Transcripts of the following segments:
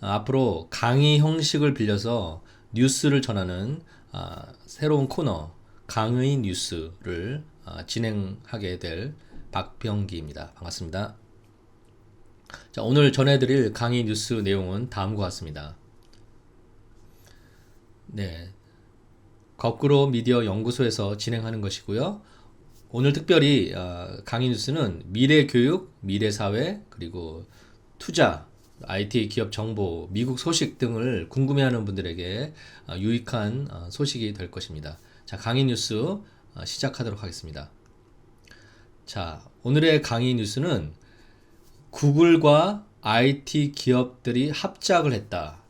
앞으로 강의 형식을 빌려서 뉴스를 전하는 새로운 코너 강의 뉴스를 진행하게 될 박병기입니다. 반갑습니다. 자, 오늘 전해드릴 강의 뉴스 내용은 다음과 같습니다. 네, 거꾸로 미디어 연구소에서 진행하는 것이고요. 오늘 특별히 강의 뉴스는 미래 교육, 미래 사회, 그리고 투자, IT 기업 정보, 미국 소식 등을 궁금해하는 분들에게 유익한 소식이 될 것입니다. 자, 강의 뉴스 시작하도록 하겠습니다. 자, 오늘의 강의 뉴스는 구글과 IT 기업들이 합작을 했다.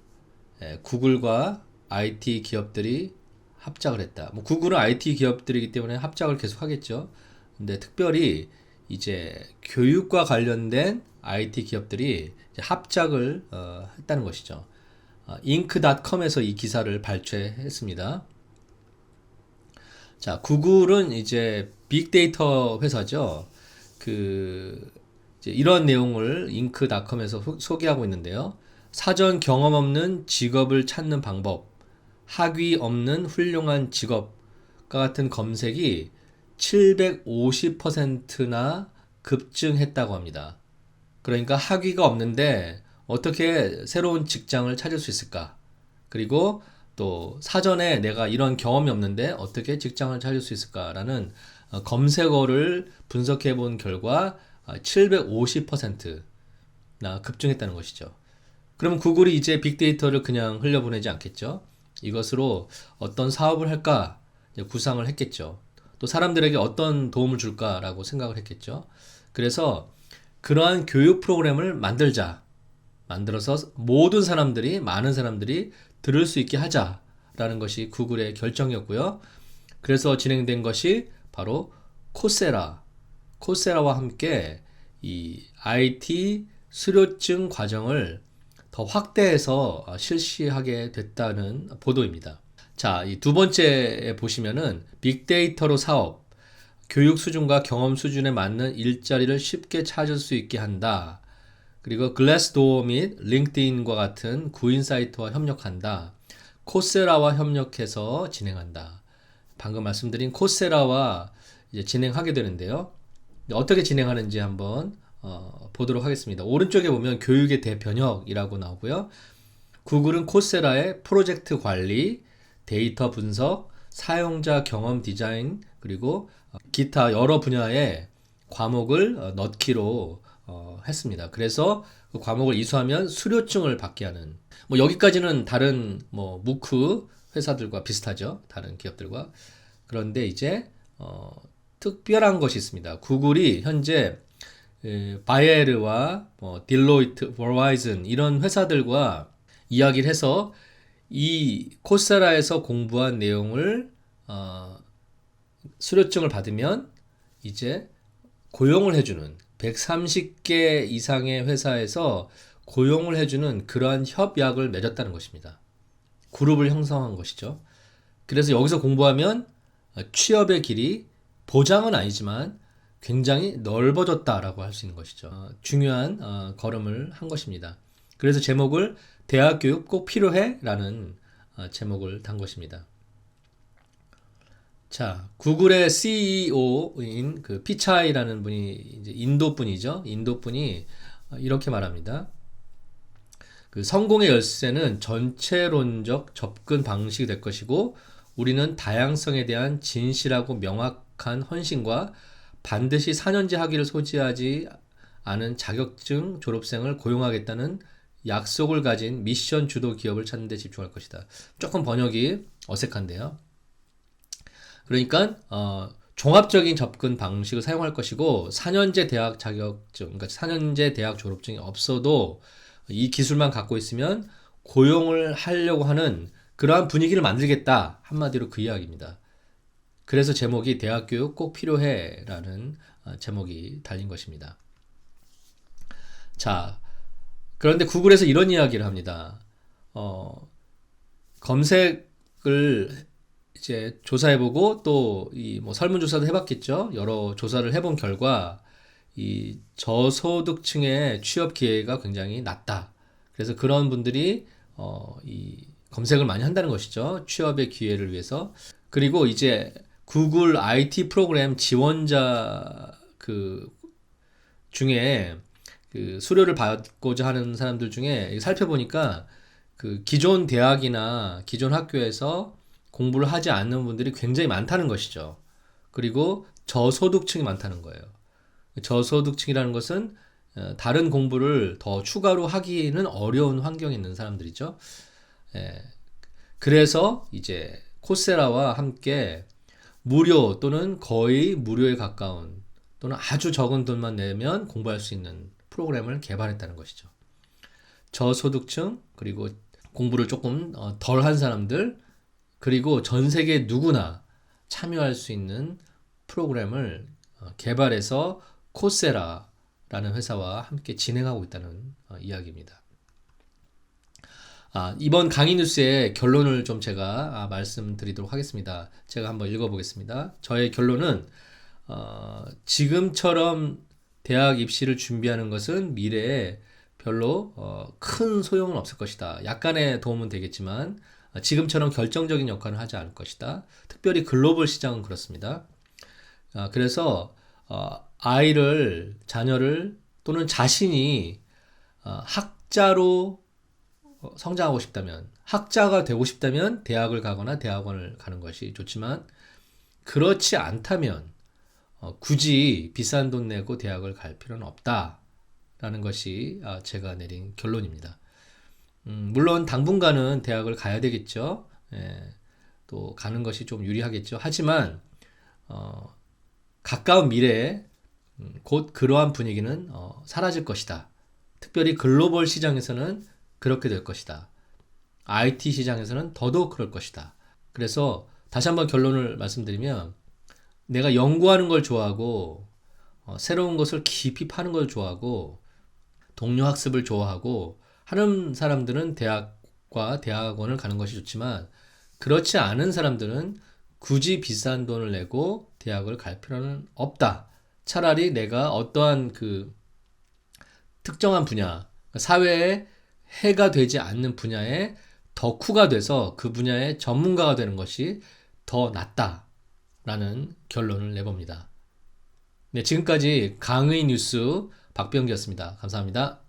구글과 IT 기업들이 합작을 했다. 뭐 구글은 IT 기업들이기 때문에 합작을 계속 하겠죠. 근데 특별히 이제 교육과 관련된 IT 기업들이 이제 합작을 했다는 것이죠. 잉크닷컴에서 이 기사를 발췌했습니다. 자, 구글은 이제 빅데이터 회사죠. 이제 이런 내용을 잉크닷컴에서 소개하고 있는데요. 사전 경험 없는 직업을 찾는 방법, 학위 없는 훌륭한 직업과 같은 검색이 750%나 급증했다고 합니다. 그러니까 학위가 없는데 어떻게 새로운 직장을 찾을 수 있을까? 그리고 또 사전에 내가 이런 경험이 없는데 어떻게 직장을 찾을 수 있을까라는 검색어를 분석해 본 결과 750%나 급증했다는 것이죠. 그럼 구글이 이제 빅데이터를 그냥 흘려보내지 않겠죠? 이것으로 어떤 사업을 할까 구상을 했겠죠. 또 사람들에게 어떤 도움을 줄까라고 생각을 했겠죠. 그래서 그러한 교육 프로그램을 만들어서 많은 사람들이 들을 수 있게 하자라는 것이 구글의 결정이었고요. 그래서 진행된 것이 바로 코세라와 함께 이 IT 수료증 과정을 더 확대해서 실시하게 됐다는 보도입니다. 자, 이 두 번째에 보시면은 빅데이터로 사업, 교육 수준과 경험 수준에 맞는 일자리를 쉽게 찾을 수 있게 한다. 그리고 글래스도어 및 링크드인과 같은 구인 사이트와 협력한다. 코세라와 협력해서 진행한다. 방금 말씀드린 코세라와 이제 진행하게 되는데요. 어떻게 진행하는지 한번 보도록 하겠습니다. 오른쪽에 보면 교육의 대변혁이라고 나오고요. 구글은 코세라의 프로젝트 관리, 데이터 분석, 사용자 경험 디자인, 그리고 기타 여러 분야의 과목을 넣기로 했습니다. 그래서 그 과목을 이수하면 수료증을 받게 하는, 뭐 여기까지는 다른 뭐 무크 회사들과 비슷하죠. 다른 기업들과. 그런데 이제 특별한 것이 있습니다. 구글이 현재 바이에르와 딜로이트, 버라이즌 이런 회사들과 이야기를 해서 이 코세라에서 공부한 내용을 수료증을 받으면 이제 고용을 해주는 130개 이상의 회사에서 고용을 해주는 그러한 협약을 맺었다는 것입니다. 그룹을 형성한 것이죠. 그래서 여기서 공부하면 취업의 길이 보장은 아니지만 굉장히 넓어졌다라고 할 수 있는 것이죠. 중요한 걸음을 한 것입니다. 그래서 제목을 대학 교육 꼭 필요해? 라는 제목을 단 것입니다. 자, 구글의 CEO인 그 피차이라는 분이 이제 인도 분이죠. 인도 분이 이렇게 말합니다. 그 성공의 열쇠는 전체론적 접근 방식이 될 것이고 우리는 다양성에 대한 진실하고 명확한 헌신과 반드시 4년제 학위를 소지하지 않은 자격증 졸업생을 고용하겠다는 약속을 가진 미션 주도 기업을 찾는 데 집중할 것이다. 조금 번역이 어색한데요. 그러니까 종합적인 접근 방식을 사용할 것이고 4년제 대학 자격증, 그러니까 4년제 대학 졸업증이 없어도 이 기술만 갖고 있으면 고용을 하려고 하는 그러한 분위기를 만들겠다. 한마디로 그 이야기입니다. 그래서 제목이 대학 교육 꼭 필요해 라는 제목이 달린 것입니다. 자, 그런데 구글에서 이런 이야기를 합니다. 검색을 이제 조사해보고 또 이 뭐 설문조사도 해봤겠죠. 여러 조사를 해본 결과 이 저소득층의 취업 기회가 굉장히 낮다. 그래서 그런 분들이 이 검색을 많이 한다는 것이죠. 취업의 기회를 위해서. 그리고 이제 구글 IT 프로그램 지원자 그 중에 그 수료를 받고자 하는 사람들 중에 살펴보니까 그 기존 대학이나 기존 학교에서 공부를 하지 않는 분들이 굉장히 많다는 것이죠. 그리고 저소득층이 많다는 거예요. 저소득층이라는 것은 다른 공부를 더 추가로 하기는 어려운 환경에 있는 사람들이죠. 예. 그래서 이제 코세라와 함께 무료 또는 거의 무료에 가까운 또는 아주 적은 돈만 내면 공부할 수 있는 프로그램을 개발했다는 것이죠. 저소득층, 그리고 공부를 조금 덜 한 사람들, 그리고 전 세계 누구나 참여할 수 있는 프로그램을 개발해서 코세라라는 회사와 함께 진행하고 있다는 이야기입니다. 이번 강의 뉴스의 결론을 좀 제가 말씀드리도록 하겠습니다. 제가 한번 읽어보겠습니다. 저의 결론은 지금처럼 대학 입시를 준비하는 것은 미래에 별로 큰 소용은 없을 것이다. 약간의 도움은 되겠지만 지금처럼 결정적인 역할을 하지 않을 것이다. 특별히 글로벌 시장은 그렇습니다. 그래서 아이를, 자녀를 또는 자신이 학자로 성장하고 싶다면, 학자가 되고 싶다면 대학을 가거나 대학원을 가는 것이 좋지만 그렇지 않다면 굳이 비싼 돈 내고 대학을 갈 필요는 없다라는 것이 제가 내린 결론입니다. 물론 당분간은 대학을 가야 되겠죠. 예, 또 가는 것이 좀 유리하겠죠. 하지만 가까운 미래에 곧 그러한 분위기는 사라질 것이다. 특별히 글로벌 시장에서는 그렇게 될 것이다. IT 시장에서는 더더욱 그럴 것이다. 그래서 다시 한번 결론을 말씀드리면 내가 연구하는 걸 좋아하고 새로운 것을 깊이 파는 걸 좋아하고 동료 학습을 좋아하고 하는 사람들은 대학과 대학원을 가는 것이 좋지만 그렇지 않은 사람들은 굳이 비싼 돈을 내고 대학을 갈 필요는 없다. 차라리 내가 어떠한 그 특정한 분야, 사회에 해가 되지 않는 분야에 덕후가 돼서 그 분야의 전문가가 되는 것이 더 낫다라는 결론을 내봅니다. 네, 지금까지 강의 뉴스 박병기였습니다. 감사합니다.